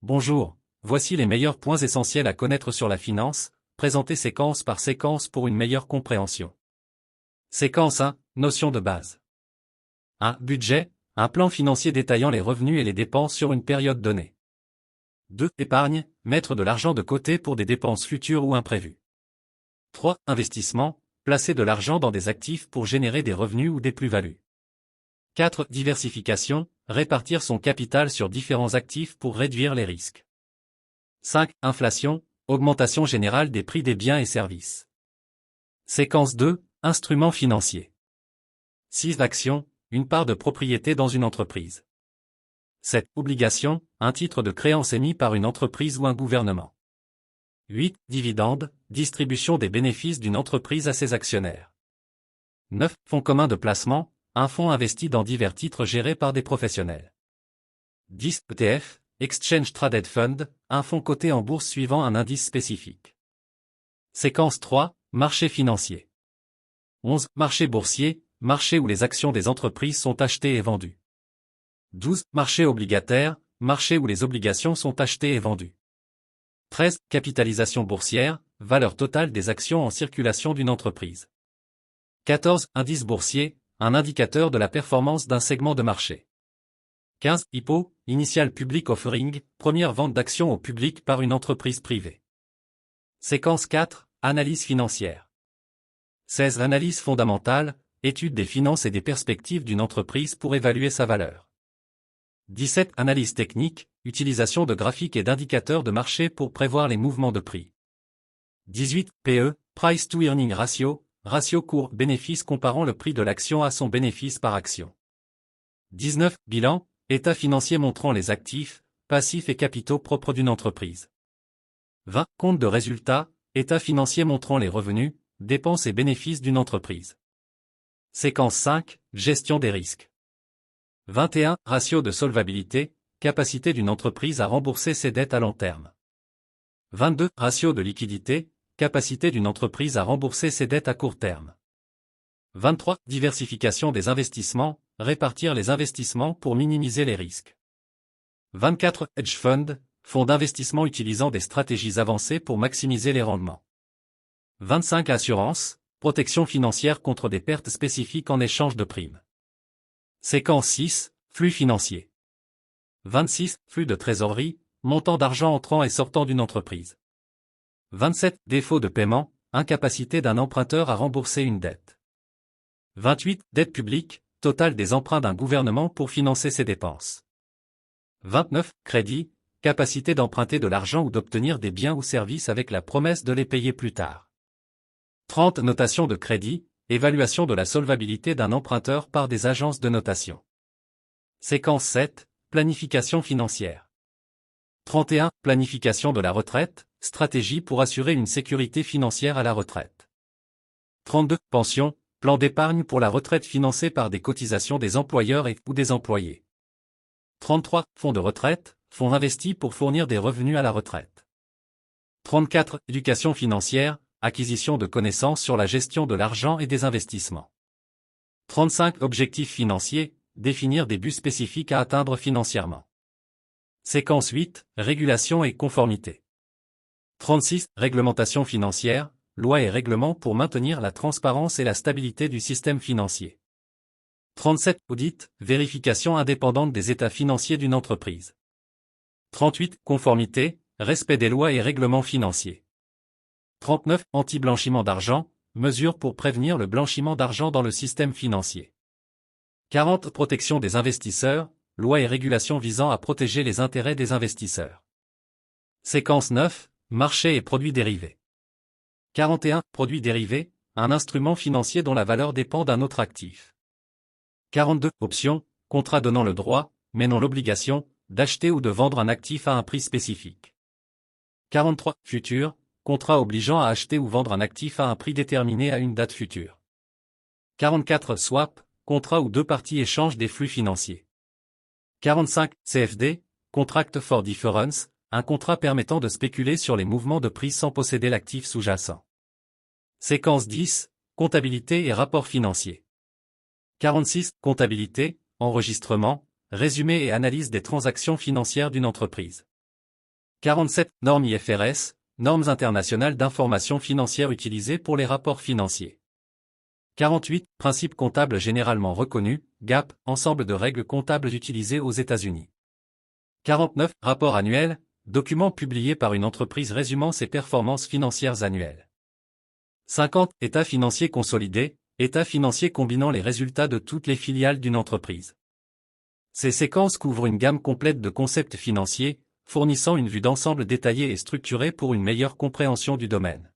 Bonjour, voici les meilleurs points essentiels à connaître sur la finance, présentés séquence par séquence pour une meilleure compréhension. Séquence 1, notion de base. 1. Budget, un plan financier détaillant les revenus et les dépenses sur une période donnée. 2. Épargne, mettre de l'argent de côté pour des dépenses futures ou imprévues. 3. Investissement, placer de l'argent dans des actifs pour générer des revenus ou des plus-values. 4. Diversification, répartir son capital sur différents actifs pour réduire les risques. 5. Inflation, augmentation générale des prix des biens et services. Séquence 2, instruments financiers. 6. Actions, une part de propriété dans une entreprise. 7. Obligations, un titre de créance émis par une entreprise ou un gouvernement. 8. Dividendes, distribution des bénéfices d'une entreprise à ses actionnaires. 9. Fonds commun de placement, un fonds investi dans divers titres gérés par des professionnels. 10. ETF, Exchange Traded Fund, un fonds coté en bourse suivant un indice spécifique. Séquence 3, marché financier. 11. Marché boursier, marché où les actions des entreprises sont achetées et vendues. 12. Marché obligataire, marché où les obligations sont achetées et vendues. 13. Capitalisation boursière, valeur totale des actions en circulation d'une entreprise. 14. Indice boursier, un indicateur de la performance d'un segment de marché. 15. IPO, Initial Public Offering, première vente d'actions au public par une entreprise privée. Séquence 4, analyse financière. 16. Analyse fondamentale, étude des finances et des perspectives d'une entreprise pour évaluer sa valeur. 17. Analyse technique, utilisation de graphiques et d'indicateurs de marché pour prévoir les mouvements de prix. 18. PE, Price to Earning Ratio, ratio cours-bénéfice comparant le prix de l'action à son bénéfice par action. 19. Bilan, état financier montrant les actifs, passifs et capitaux propres d'une entreprise. 20. Compte de résultats, état financier montrant les revenus, dépenses et bénéfices d'une entreprise. Séquence 5, gestion des risques. 21. Ratio de solvabilité, capacité d'une entreprise à rembourser ses dettes à long terme. 22. Ratio de liquidité, capacité d'une entreprise à rembourser ses dettes à court terme. 23. Diversification des investissements, répartir les investissements pour minimiser les risques. 24. Hedge fund, fonds d'investissement utilisant des stratégies avancées pour maximiser les rendements. 25. Assurance, protection financière contre des pertes spécifiques en échange de primes. Séquence 6, flux financier. 26. Flux de trésorerie, montant d'argent entrant et sortant d'une entreprise. 27. Défaut de paiement, incapacité d'un emprunteur à rembourser une dette. 28. Dette publique, total des emprunts d'un gouvernement pour financer ses dépenses. 29. Crédit, capacité d'emprunter de l'argent ou d'obtenir des biens ou services avec la promesse de les payer plus tard. 30. Notation de crédit, évaluation de la solvabilité d'un emprunteur par des agences de notation. Séquence 7, planification financière. 31. Planification de la retraite, stratégie pour assurer une sécurité financière à la retraite. 32. Pension, plan d'épargne pour la retraite financé par des cotisations des employeurs ou des employés. 33. Fonds de retraite, fonds investis pour fournir des revenus à la retraite. 34. Éducation financière, acquisition de connaissances sur la gestion de l'argent et des investissements. 35. Objectifs financiers, définir des buts spécifiques à atteindre financièrement. Séquence 8, régulation et conformité. 36. Réglementation financière, lois et règlements pour maintenir la transparence et la stabilité du système financier. 37. Audit, vérification indépendante des états financiers d'une entreprise. 38. Conformité, respect des lois et règlements financiers. 39. Anti-blanchiment d'argent, mesures pour prévenir le blanchiment d'argent dans le système financier. 40. Protection des investisseurs, lois et régulations visant à protéger les intérêts des investisseurs. Séquence 9, marché et produits dérivés. 41. Produits dérivés, un instrument financier dont la valeur dépend d'un autre actif. 42. Options, contrat donnant le droit, mais non l'obligation, d'acheter ou de vendre un actif à un prix spécifique. 43. Futurs, contrat obligeant à acheter ou vendre un actif à un prix déterminé à une date future. 44. Swap, contrat où deux parties échangent des flux financiers. 45. CFD, Contract for Difference, un contrat permettant de spéculer sur les mouvements de prix sans posséder l'actif sous-jacent. Séquence 10, comptabilité et rapport financier. 46. Comptabilité, enregistrement, résumé et analyse des transactions financières d'une entreprise. 47. Normes IFRS, normes internationales d'information financière utilisées pour les rapports financiers. 48. Principes comptables généralement reconnus, GAAP, ensemble de règles comptables utilisées aux États-Unis. 49. Rapport annuel, document publié par une entreprise résumant ses performances financières annuelles. 50. État financier consolidé, état financier combinant les résultats de toutes les filiales d'une entreprise. Ces séquences couvrent une gamme complète de concepts financiers, fournissant une vue d'ensemble détaillée et structurée pour une meilleure compréhension du domaine.